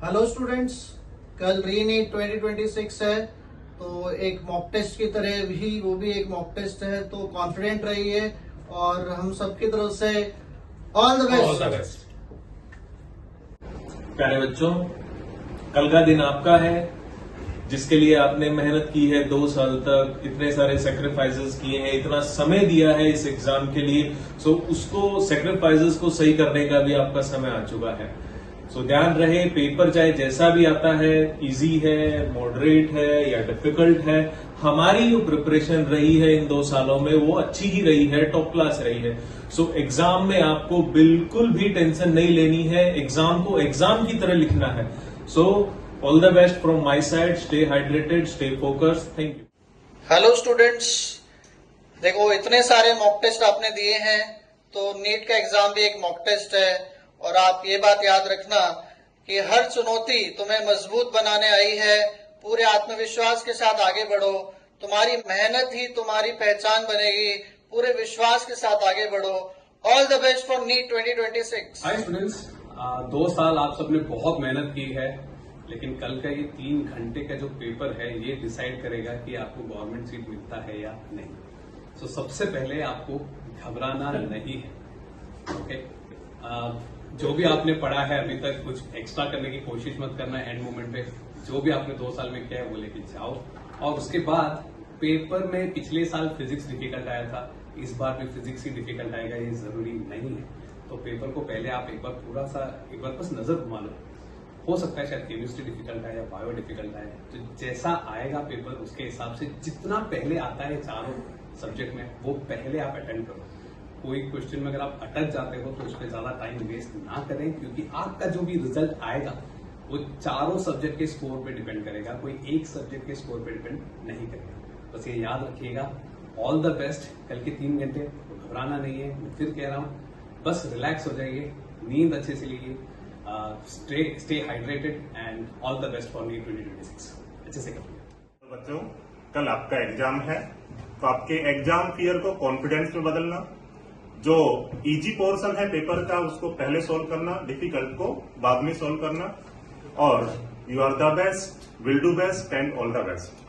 Hello students, कल रीनीट 2026 है तो एक मॉक टेस्ट की तरह भी वो भी एक मॉक टेस्ट है, तो कॉन्फिडेंट रहिए और हम सबकी तरफ से ऑल द बेस्ट। प्यारे बच्चों, कल का दिन आपका है जिसके लिए आपने मेहनत की है 2 साल तक, इतने सारे सेक्रीफाइसेस किए हैं, इतना समय दिया है इस एग्जाम के लिए। सो उसको सेक्रीफाइसेस को सही करने का भी आपका समय आ चुका है। सो ध्यान रहे, पेपर चाहे जैसा भी आता है, इजी है, मॉडरेट है या डिफिकल्ट है, हमारी जो प्रिपरेशन रही है इन 2 सालों में वो अच्छी ही रही है, टॉप क्लास रही है। सो एग्जाम में आपको बिल्कुल भी टेंशन नहीं लेनी है, एग्जाम को एग्जाम की तरह लिखना है। So all the best from my side, stay hydrated, stay focused, thank you. Hello students, देखो इतने सारे मॉक टेस्ट आपने दिए हैं तो नीट का एग्जाम भी एक मॉक टेस्ट है। और आप ये बात याद रखना कि हर चुनौती तुम्हें मजबूत बनाने आई है। पूरे आत्मविश्वास के साथ आगे बढ़ो, तुम्हारी मेहनत ही तुम्हारी पहचान बनेगी। पूरे विश्वास के साथ आगे बढ़ो। All the best for NEET 2026। Hi students, 2 साल आप सबने बहुत मेहनत की है, लेकिन कल का ये 3 घंटे का जो पेपर है ये डिसाइड करेगा कि आपको गवर्नमेंट सीट मिलता है या नहीं। सो सबसे पहले आपको घबराना नहीं है, ओके? जो भी आपने पढ़ा है अभी तक, कुछ एक्स्ट्रा करने की कोशिश मत करना है। एंड मोमेंट पे जो भी आपने 2 साल में किया है वो लेके जाओ। और उसके बाद पेपर में पिछले साल फिजिक्स डिफिकल्ट आया था, इस बार भी फिजिक्स ही डिफिकल्ट आएगा, ये जरूरी नहीं है। तो पेपर को पहले आप एक बार बस नजर घुमा लो। हो सकता है शायद केमिस्ट्री डिफिकल्ट आए या बायो डिफिकल्ट आए, तो जैसा आएगा पेपर उसके हिसाब से जितना पहले आता है चारों सब्जेक्ट में वो पहले आप अटेंड करो। कोई क्वेश्चन में अगर आप अटक जाते हो तो उस पर ज्यादा टाइम वेस्ट ना करें, क्योंकि आपका जो भी रिजल्ट आएगा वो चारों सब्जेक्ट के स्कोर पे डिपेंड करेगा, कोई एक सब्जेक्ट के स्कोर पे डिपेंड नहीं करेगा। बस ये याद रखिएगा। All the best. कल के 3 घंटे तो घबराना नहीं है, मैं फिर कह रहा हूँ, बस रिलैक्स हो जाइए, नींद अच्छे से लीजिए, stay hydrated and all the best for NEET 2026। अच्छे से करिए। बच्चों, कल आपका एग्जाम है तो आपके एग्जाम फियर को कॉन्फिडेंस में बदलना। जो इजी पोर्शन है पेपर का उसको पहले सॉल्व करना, डिफिकल्ट को बाद में सॉल्व करना। और you are the best, will do best and all the best.